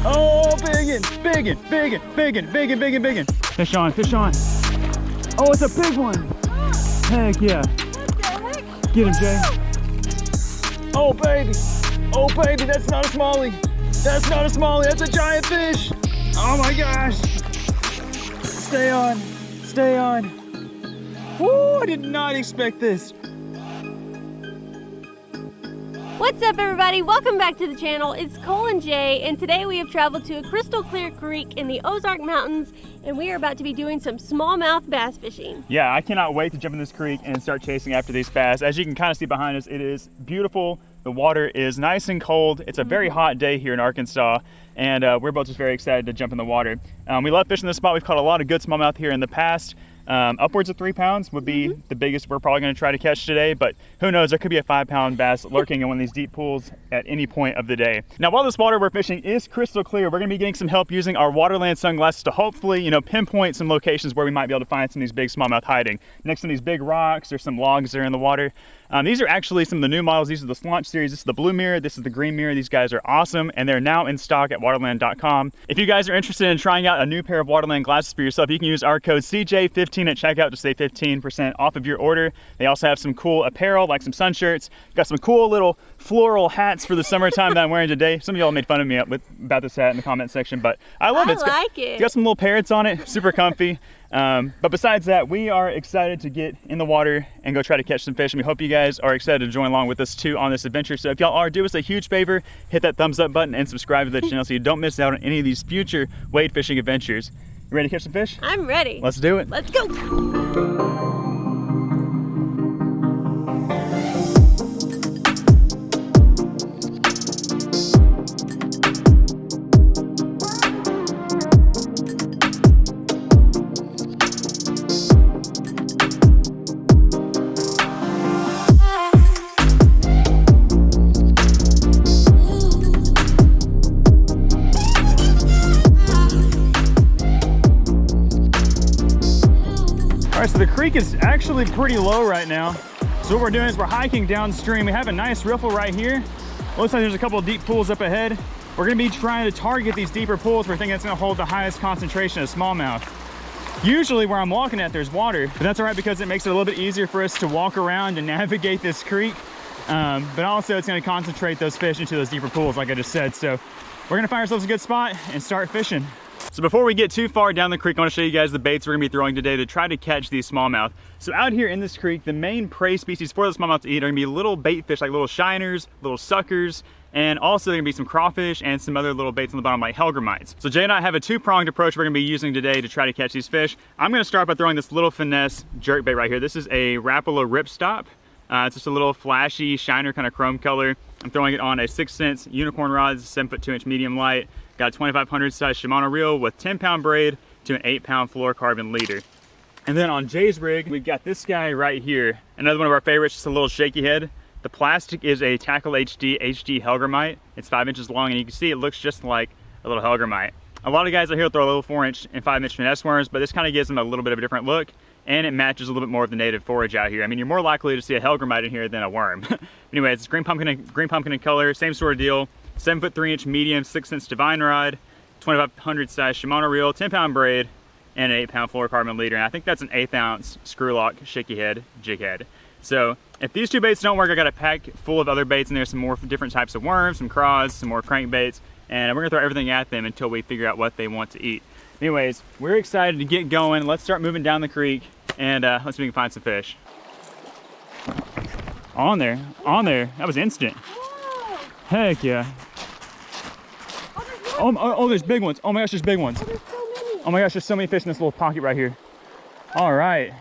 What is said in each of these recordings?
Oh, biggin, biggin, biggin, biggin, biggin, biggin, biggin. Fish on, fish on. Oh, it's a big one. Heck yeah. What the heck? Get him, Jay. Oh, baby. Oh, baby, that's not a smallie. That's not a smallie, that's a giant fish. Oh my gosh. Stay on, stay on. Woo, I did not expect this. What's up, everybody? Welcome back to the channel. It's Cole and Jay, and today we have traveled to a crystal clear creek in the Ozark Mountains, and we are about to be doing some smallmouth bass fishing. Yeah, I cannot wait to jump in this creek and start chasing after these bass. As you can kind of see behind us, it is beautiful. The water is nice and cold. It's a very hot day here in Arkansas, and we're both just very excited to jump in the water. We love fishing this spot. We've caught a lot of good smallmouth here in the past. Upwards of 3 pounds would be the biggest we're probably going to try to catch today, but who knows, there could be a 5-pound bass lurking in one of these deep pools at any point of the day. Now, while this water we're fishing is crystal clear, we're going to be getting some help using our Waterland sunglasses to hopefully, pinpoint some locations where we might be able to find some of these big smallmouth hiding. Next to these big rocks or some logs that are in the water. These are actually some of the new models. These are the Slaunch series. This is the blue mirror. This is the green mirror. These guys are awesome, and they're now in stock at waterland.com. If you guys are interested in trying out a new pair of Waterland glasses for yourself, you can use our code CJ15 at checkout to save 15% off of your order. They also have some cool apparel, like some sun shirts. Got some cool little floral hats for the summertime that I'm wearing today. Some of y'all made fun of me about this hat in the comment section, but I love it. It's got some little parrots on it, super comfy. But besides that, we are excited to get in the water and go try to catch some fish, and we hope you guys are excited to join along with us too on this adventure. So if y'all are, do us a huge favor, hit that thumbs up button and subscribe to the channel so you don't miss out on any of these future wade fishing adventures. You ready to catch some fish? I'm ready. Let's do it. Let's go. All right, so the creek is actually pretty low right now. So what we're doing is we're hiking downstream. We have a nice riffle right here. Looks like there's a couple of deep pools up ahead. We're gonna be trying to target these deeper pools. We're thinking it's gonna hold the highest concentration of smallmouth. Usually where I'm walking at, there's water, but that's all right because it makes it a little bit easier for us to walk around and navigate this creek. But also it's gonna concentrate those fish into those deeper pools, like I just said. So we're gonna find ourselves a good spot and start fishing. So before we get too far down the creek, I want to show you guys the baits we're going to be throwing today to try to catch these smallmouth. So out here in this creek, the main prey species for the smallmouth to eat are going to be little bait fish like little shiners, little suckers, and also there are going to be some crawfish and some other little baits on the bottom like hellgrammites. So Jay and I have a two-pronged approach we're going to be using today to try to catch these fish. I'm going to start by throwing this little finesse jerk bait right here. This is a Rapala Ripstop. It's just a little flashy shiner kind of chrome color. I'm throwing it on a 6-cent unicorn rod. It's a 7'2" medium light. Got a 2500 size Shimano reel with 10-pound braid to an 8-pound fluorocarbon leader. And then on Jay's rig, we've got this guy right here. Another one of our favorites, just a little shaky head. The plastic is a Tackle HD Hellgrammite. It's 5 inches long, and you can see it looks just like a little Hellgrammite. A lot of guys out here throw a little 4-inch and 5-inch finesse worms, but this kind of gives them a little bit of a different look, and it matches a little bit more of the native forage out here. I mean, you're more likely to see a Hellgrammite in here than a worm. Anyway, it's green pumpkin in color, same sort of deal. 7'3" medium, 6-cent Divine rod, 2500 size Shimano reel, 10-pound braid, and an 8-pound fluorocarbon leader. And I think that's an 1/8 ounce screw lock shaky head jig head. So if these two baits don't work, I got a pack full of other baits in there, some more different types of worms, some craws, some more crankbaits, and we're gonna throw everything at them until we figure out what they want to eat. Anyways, we're excited to get going. Let's start moving down the creek and let's see if we can find some fish. On there, that was instant. Whoa. Heck yeah. Oh, there's big ones. Oh my gosh, there's big ones. Oh, there's so many. Oh my gosh, there's so many fish in this little pocket right here. All right.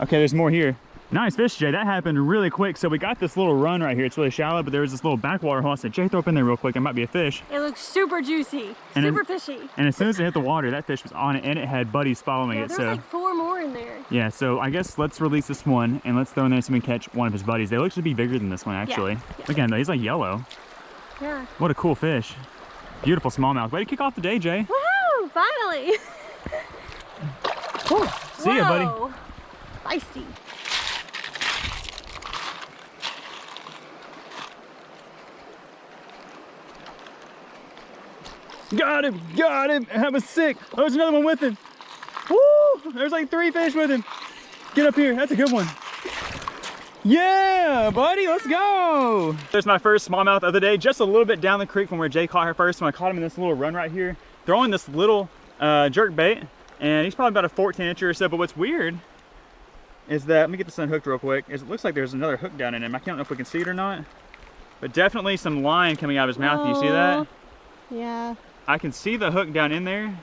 Okay, there's more here. Nice fish, Jay. That happened really quick. So we got this little run right here. It's really shallow, but there's this little backwater hole. I said, Jay, throw up in there real quick. It might be a fish. It looks super juicy, And super fishy. And as soon as it hit the water, that fish was on it, and it had buddies following it. There's So like 4 more in there. yeah, so I guess let's release this one and let's throw in there so we can catch one of his buddies. They look to be bigger than this one, actually. Yeah. Look at him, he's like yellow. Yeah. What a cool fish. Beautiful smallmouth. Way to kick off the day, Jay. Woohoo! Finally. See ya, buddy. Whoa. Feisty. Got him, got him. That was sick. Oh, there's another one with him. Woo! There's like 3 fish with him. Get up here, that's a good one. Yeah, buddy, let's go. There's my first smallmouth of the day, just a little bit down the creek from where Jay caught her first. When I caught him in this little run right here, throwing this little jerk bait, and he's probably about a 14-incher or so. But what's weird is that, let me get this unhooked real quick, is it looks like there's another hook down in him. I don't know if we can see it or not, but definitely some line coming out of his mouth. Do you see that? Yeah. I can see the hook down in there,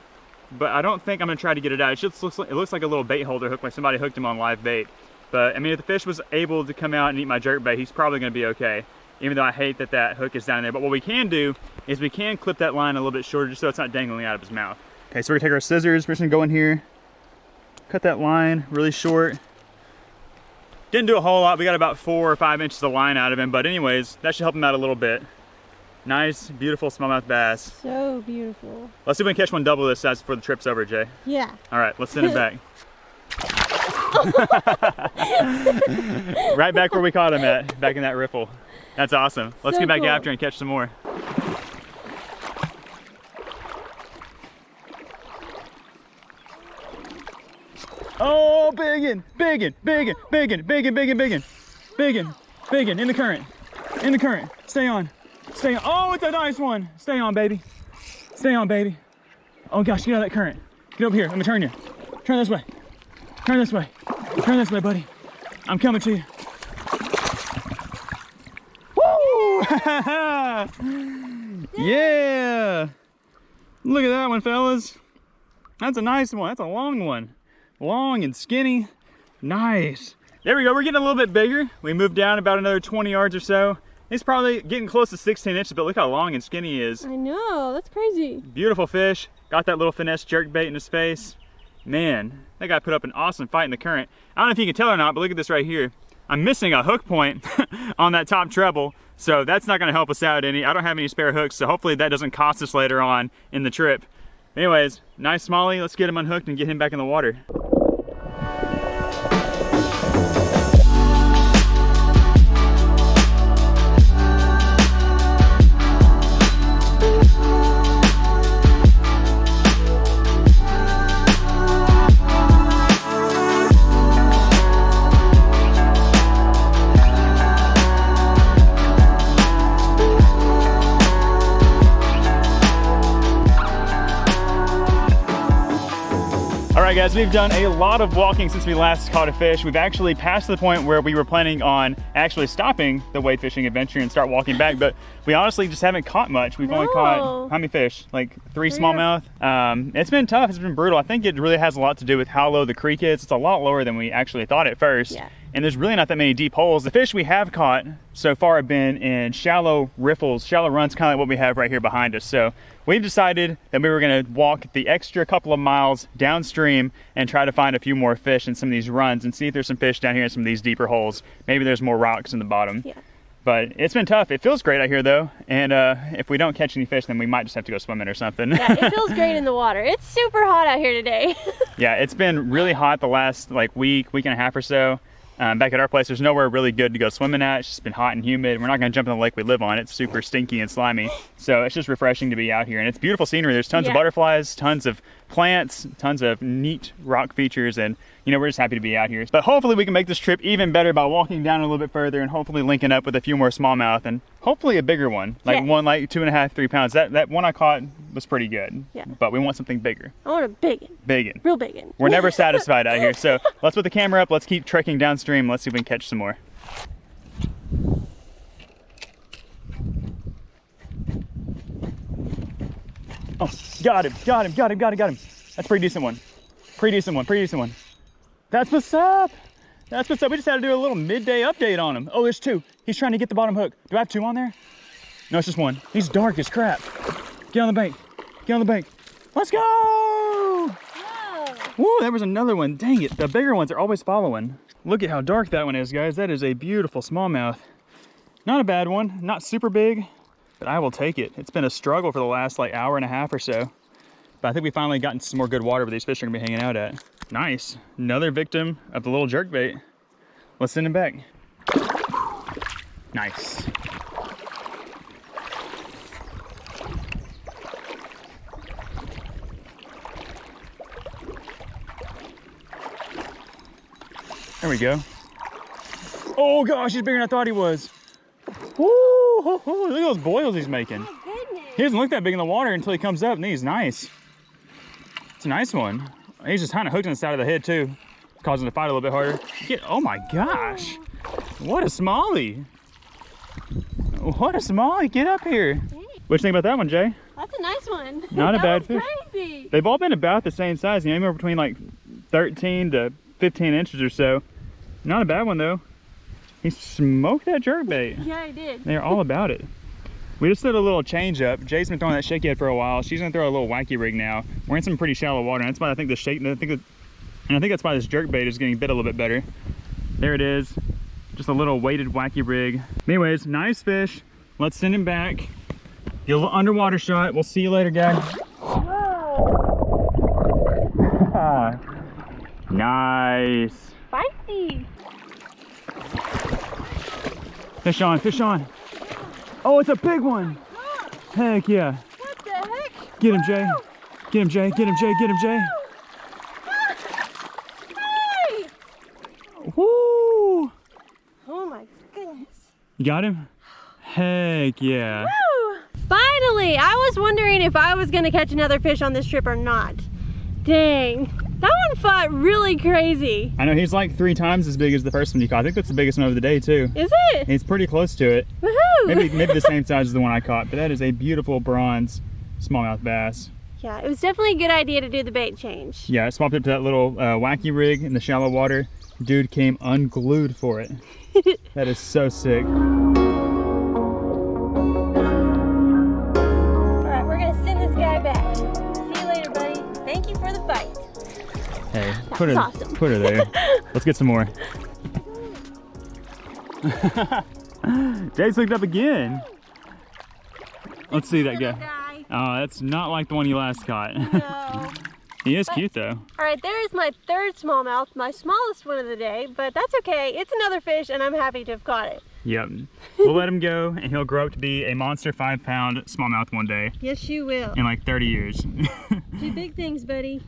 but I don't think I'm gonna try to get it out. It just looks like a little bait holder hook, like somebody hooked him on live bait. But I mean, if the fish was able to come out and eat my jerk bait, he's probably gonna be okay, even though I hate that that hook is down there. But what we can do is we can clip that line a little bit shorter just so it's not dangling out of his mouth. Okay, so we're gonna take our scissors, we're just gonna go in here, cut that line really short. Didn't do a whole lot, we got about 4 or 5 inches of line out of him, but anyways, that should help him out a little bit. Nice, beautiful smallmouth bass. So beautiful. Let's see if we can catch one double this size before the trip's over, Jay. Yeah. All right, let's send it back. Right back where we caught him at, back in that riffle. That's awesome. Let's get back cool. after and catch some more. Oh, biggin, biggin, biggin, biggin, biggin, biggin, biggin, biggin, biggin, in the current, in the current. Stay on, stay on. Oh, it's a nice one. Stay on, baby. Stay on, baby. Oh gosh, get out of that current. Get over here, let me turn you. Turn this way. Turn this way. Turn this way, buddy. I'm coming to you. Woo! Yeah! Look at that one, fellas. That's a nice one. That's a long one. Long and skinny. Nice. There we go. We're getting a little bit bigger. We moved down about another 20 yards or so. He's probably getting close to 16 inches, but look how long and skinny he is. I know, that's crazy. Beautiful fish. Got that little finesse jerk bait in his face. Man, that guy put up an awesome fight in the current. I don't know if you can tell or not, but look at this right here. I'm missing a hook point on that top treble, so that's not gonna help us out any. I don't have any spare hooks, so hopefully that doesn't cost us later on in the trip. Anyways, nice smallie. Let's get him unhooked and get him back in the water. All right, guys, we've done a lot of walking since we last caught a fish. We've actually passed the point where we were planning on actually stopping the wade fishing adventure and start walking back, but we honestly just haven't caught much. We've only caught, how many fish? Like 3 smallmouth. It's been tough, it's been brutal. I think it really has a lot to do with how low the creek is. It's a lot lower than we actually thought at first. Yeah. And there's really not that many deep holes. The fish we have caught so far have been in shallow riffles, shallow runs, kind of like what we have right here behind us. So we've decided that we were gonna walk the extra couple of miles downstream and try to find a few more fish in some of these runs and see if there's some fish down here in some of these deeper holes. Maybe there's more rocks in the bottom. Yeah. But it's been tough. It feels great out here though. And if we don't catch any fish, then we might just have to go swimming or something. Yeah, it feels great in the water. It's super hot out here today. Yeah, it's been really hot the last like week and a half or so. Back at our place, there's nowhere really good to go swimming at. It's just been hot and humid. We're not going to jump in the lake we live on. It's super stinky and slimy. So it's just refreshing to be out here. And it's beautiful scenery. There's tons of butterflies, tons of plants, tons of neat rock features. And, you know, we're just happy to be out here. But hopefully we can make this trip even better by walking down a little bit further and hopefully linking up with a few more smallmouth and hopefully a bigger one. Like one like 2.5, 3 pounds. That one I caught was pretty good. Yeah. But we want something bigger. I want a biggin. Biggin. Real biggin. We're never satisfied out here. So let's put the camera up. Let's keep trekking downstream. Let's see if we can catch some more. Oh, got him. That's a pretty decent one. Pretty decent one. That's what's up. We just had to do a little midday update on him. Oh, there's 2. He's trying to get the bottom hook. Do I have 2 on there? No, it's just 1. He's dark as crap. Get on the bank. Let's go! Whoa. Whoa, there was another one. Dang it, the bigger ones are always following. Look at how dark that one is, guys. That is a beautiful smallmouth. Not a bad one, not super big, but I will take it. It's been a struggle for the last like hour and a half or so. But I think we finally gotten some more good water where these fish are gonna be hanging out at. Nice, another victim of the little jerkbait. Let's send him back. Nice. There we go. Oh gosh, he's bigger than I thought he was. Woo, look at those boils he's making. Oh, goodness. He doesn't look that big in the water until he comes up, and he's nice. It's a nice one. He's just kind of hooked on the side of the head too. It's causing him to fight a little bit harder. Oh my gosh. What a smallie. What a smallie, get up here. What do you think about that one, Jay? That's a nice one. Not a bad fish. Crazy. They've all been about the same size, anywhere between like 13 to 15 inches or so. Not a bad one though. He smoked that jerkbait. Yeah, I did. They're all about it. We just did a little change up. Jay's been throwing that shake head for a while. She's gonna throw a little wacky rig now. We're in some pretty shallow water, and that's why I think the shake, and I think that's why this jerkbait is getting bit a little bit better. There it is. Just a little weighted wacky rig. Anyways, nice fish. Let's send him back. Get a little underwater shot. We'll see you later, guys. Nice. Feisty. Fish on, fish on. Oh, it's a big one. Heck yeah. What the heck? Get him, Jay. Get him, Jay. Get him, Jay. Get him, Jay. Hey! Woo! Oh my goodness. You got him? Heck yeah. Woo! Finally! I was wondering if I was going to catch another fish on this trip or not. Dang. That one fought really crazy. I know, he's like 3 times as big as the first one you caught. I think that's the biggest one of the day too. Is it? He's pretty close to it. Woohoo! Maybe the same size as the one I caught, but that is a beautiful bronze smallmouth bass. Yeah, it was definitely a good idea to do the bait change. Yeah, I swapped it to that little wacky rig in the shallow water. Dude came unglued for it. That is so sick. All right, we're gonna send this guy back. See you later, buddy. Thank you for the fight. Hey, Awesome. put her there. Let's get some more. Jay's hooked up again. Let's see that guy. Oh, that's not like the one you last caught. No. He is cute though. All right, there is my third smallmouth, my smallest one of the day, but that's okay. It's another fish, and I'm happy to have caught it. Yep. We'll let him go, and he'll grow up to be a monster 5-pound smallmouth one day. Yes, you will. In like 30 years. Do big things, buddy.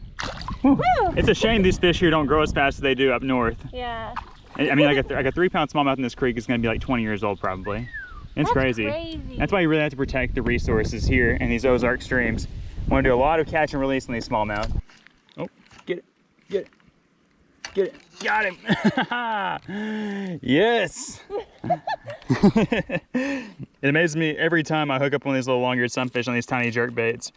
Woo. It's a shame these fish here don't grow as fast as they do up north. Yeah. I mean, like a 3-pound smallmouth in this creek is going to be like 20 years old probably. It's crazy. That's why you really have to protect the resources here in these Ozark streams. Want to do a lot of catch and release in these smallmouth. Oh, get it, get it, get it, got him. Yes. It amazes me every time I hook up one of these little long-eared sunfish on these tiny jerk baits.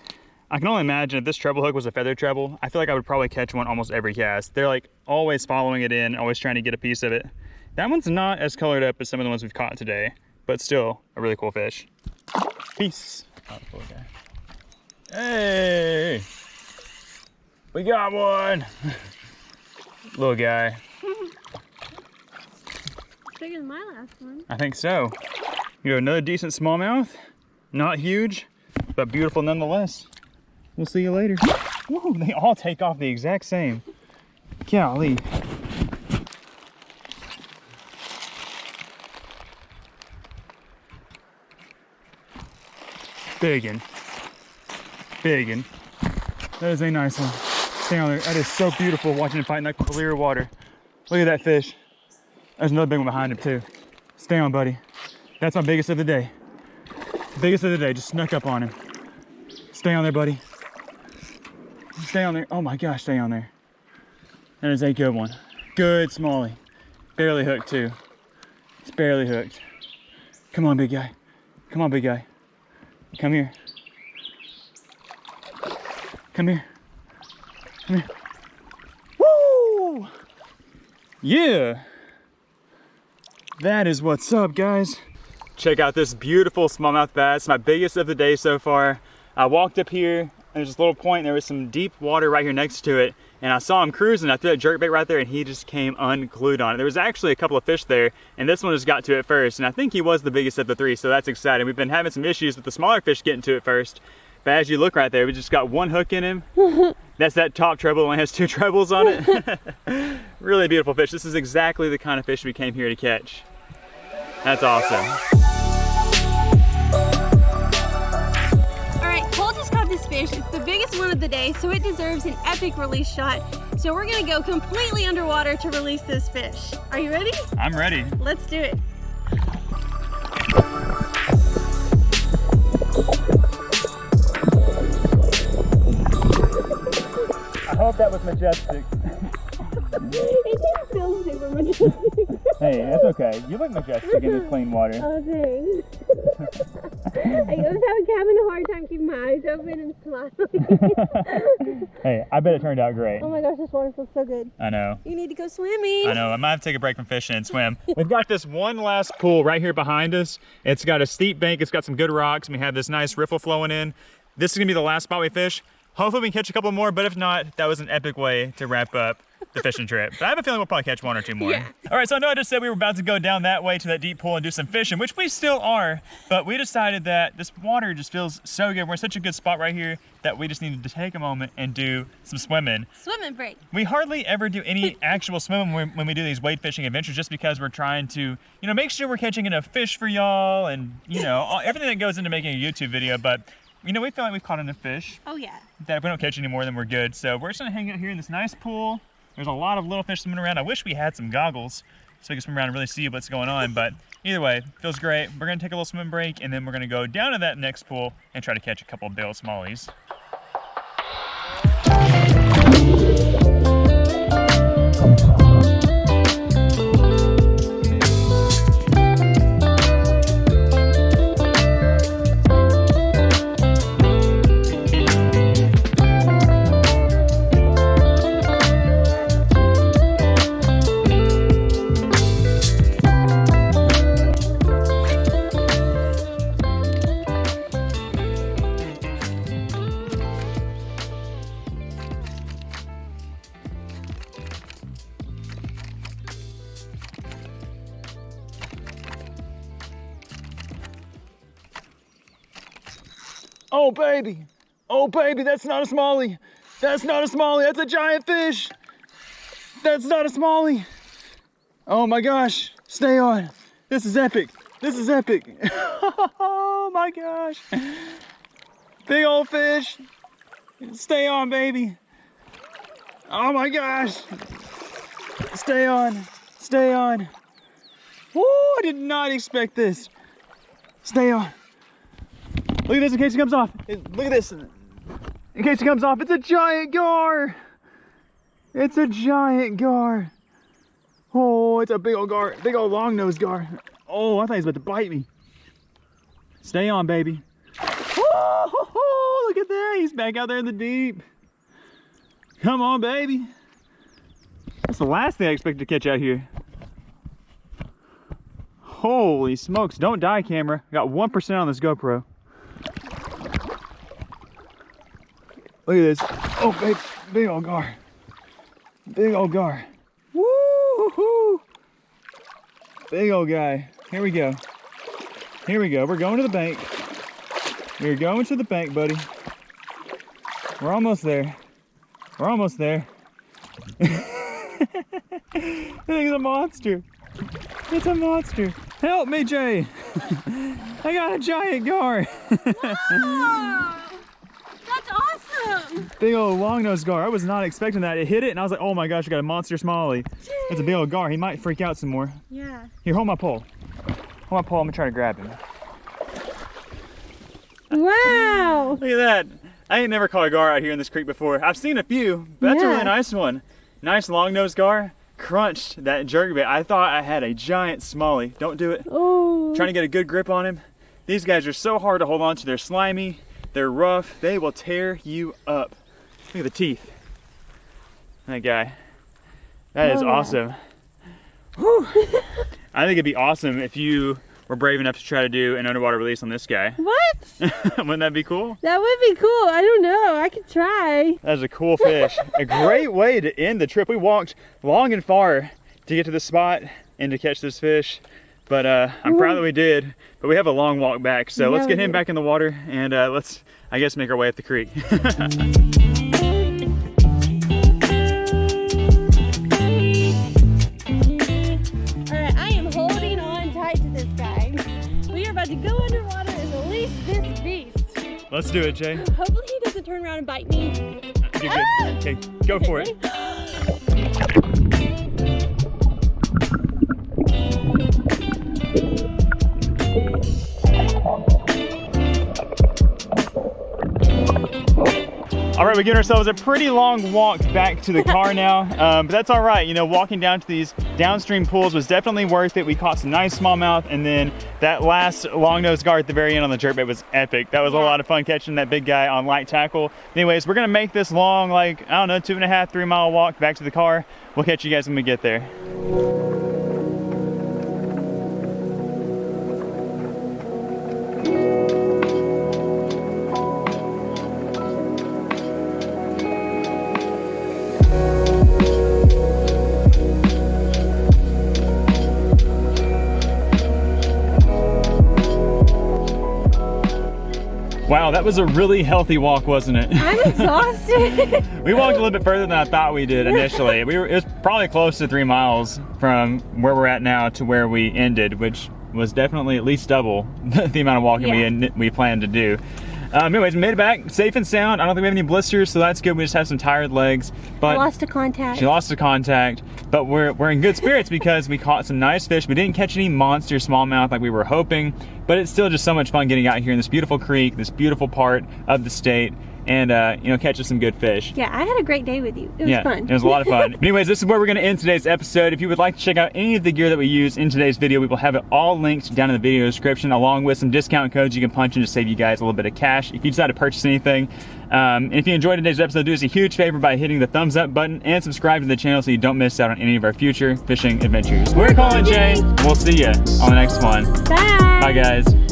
I can only imagine if this treble hook was a feather treble, I feel like I would probably catch one almost every cast. They're like always following it in, always trying to get a piece of it. That one's not as colored up as some of the ones we've caught today, but still a really cool fish. Peace. Oh, cool guy. Hey, we got one. Little guy. Bigger than my last one. I think so. You know, another decent smallmouth. Not huge, but beautiful nonetheless. We'll see you later. Whoa, they all take off the exact same. Golly. Biggin. Biggin. That is a nice one. Stay on there. That is so beautiful watching him fight in that clear water. Look at that fish. There's another big one behind him too. Stay on, buddy. That's my biggest of the day. Biggest of the day, just snuck up on him. Stay on there, buddy. Stay on there. Oh my gosh, stay on there. That is a good one. Good smallie. Barely hooked too. It's barely hooked. Come on, big guy. Come on, big guy. Come here. Come here. Come here. Woo! Yeah. That is what's up, guys. Check out this beautiful smallmouth bass, my biggest of the day so far. I walked up here, and there's this little point, and there was some deep water right here next to it, and I saw him cruising. I threw that jerkbait right there, and he just came unglued on it. There was actually a couple of fish there, and this one just got to it first, and I think he was the biggest of the 3, so that's exciting. We've been having some issues with the smaller fish getting to it first, but as you look right there, we just got one hook in him. That's that top treble, only has 2 trebles on it. Really beautiful fish. This is exactly the kind of fish we came here to catch. That's awesome. All right, Cole just caught this fish. fish. It's the biggest one of the day, so it deserves an epic release shot. So we're gonna go completely underwater to release this fish. Are you ready? I'm ready. Let's do it. I hope that was majestic. It didn't feel super majestic. Hey, that's okay. You look majestic in this clean water. Oh, thanks. I was having a hard time keeping my eyes open and smiling. Hey, I bet it turned out great. Oh my gosh, this water feels so good. I know. You need to go swimming. I know. I might have to take a break from fishing and swim. We've got this one last pool right here behind us. It's got a steep bank. It's got some good rocks. And we have this nice riffle flowing in. This is going to be the last spot we fish. Hopefully we can catch a couple more, but if not, that was an epic way to wrap up the fishing trip. But I have a feeling we'll probably catch one or two more. Yeah. All right, so I know I just said we were about to go down that way to that deep pool and do some fishing, which we still are, but we decided that this water just feels so good. We're in such a good spot right here that we just needed to take a moment and do some swimming. Swimming break. We hardly ever do any actual swimming when we do these wade fishing adventures, just because we're trying to, make sure we're catching enough fish for y'all and, everything that goes into making a YouTube video. But we feel like we've caught enough fish. Oh yeah. That if we don't catch any more, then we're good. So we're just gonna hang out here in this nice pool. There's a lot of little fish swimming around. I wish we had some goggles so we can swim around and really see what's going on. But either way, feels great. We're gonna take a little swim break and then we're gonna go down to that next pool and try to catch a couple of Bill Smallies. Oh baby, that's not a smallie. That's not a smallie, that's a giant fish. That's not a smallie. Oh my gosh, stay on. This is epic. This is epic. Oh my gosh. Big old fish. Stay on, baby. Oh my gosh. Stay on, stay on. Oh, I did not expect this. Stay on. Look at this in case it comes off. Look at this. In case it comes off, it's a giant gar. It's a giant gar. Oh, it's a big old gar, big old long-nosed gar. Oh, I thought he was about to bite me. Stay on, baby. Oh, look at that. He's back out there in the deep. Come on, baby. That's the last thing I expected to catch out here. Holy smokes. Don't die, camera. I got 1% on this GoPro. Look at this. Oh, big old gar. Big old gar. Woo-hoo-hoo. Big old guy. Here we go. Here we go. We're going to the bank. We're going to the bank, buddy. We're almost there. We're almost there. That thing's a monster. It's a monster. Help me, Jay. I got a giant gar. Wow. That's awesome. Big old long-nosed gar. I was not expecting that. It hit it and I was like, oh my gosh, I got a monster smallie. It's a big old gar. He might freak out some more. Yeah. Here, hold my pole. Hold my pole. I'm gonna try to grab him. Wow. Look at that. I ain't never caught a gar out here in this creek before. I've seen a few, but that's a really nice one. Nice long-nosed gar. Crunched that jerkbait. I thought I had a giant smallie. Don't do it. Oh. Trying to get a good grip on him. These guys are so hard to hold on to. They're slimy. They're rough. They will tear you up. Look at the teeth. That guy. That is awesome. Whew. I think it'd be awesome if you were brave enough to try to do an underwater release on this guy. What? Wouldn't that be cool? That would be cool. I don't know. I could try. That is a cool fish. A great way to end the trip. We walked long and far to get to this spot and to catch this fish. But I'm proud that we did. But we have a long walk back. So let's get him back in the water and let's, I guess, make our way up the creek. To go underwater and release this beast. Let's do it, Jay. Hopefully he doesn't turn turn around and bite me. Okay, good. Okay, go for it. All right, we're giving ourselves a pretty long walk back to the car now, but that's all right. You know, walking down to these downstream pools was definitely worth it. We caught some nice smallmouth, and then that last long-nosed gar at the very end on the jerkbait was epic. That was a lot of fun catching that big guy on light tackle. Anyways, we're gonna make this long, like, I don't know, 2.5, 3 mile walk back to the car. We'll catch you guys when we get there. Wow, that was a really healthy walk, wasn't it? I'm exhausted. We walked a little bit further than I thought we did initially. It was probably close to 3 miles from where we're at now to where we ended, which was definitely at least double the amount of walking we planned to do. Anyways, we made it back safe and sound. I don't think we have any blisters, so that's good. We just have some tired legs. But I lost a contact. She lost a contact, but we're in good spirits because we caught some nice fish. We didn't catch any monster smallmouth like we were hoping, but it's still just so much fun getting out here in this beautiful creek, this beautiful part of the state, and you know, catching some good fish. Yeah, I had a great day with you. It was fun. It was a lot of fun. But anyways, this is where we're gonna end today's episode. If you would like to check out any of the gear that we use in today's video, we will have it all linked down in the video description, along with some discount codes you can punch in to save you guys a little bit of cash if you decide to purchase anything. And if you enjoyed today's episode, do us a huge favor by hitting the thumbs up button and subscribe to the channel so you don't miss out on any of our future fishing adventures. We're Colin J. We'll see you on the next one. Bye. Bye, guys.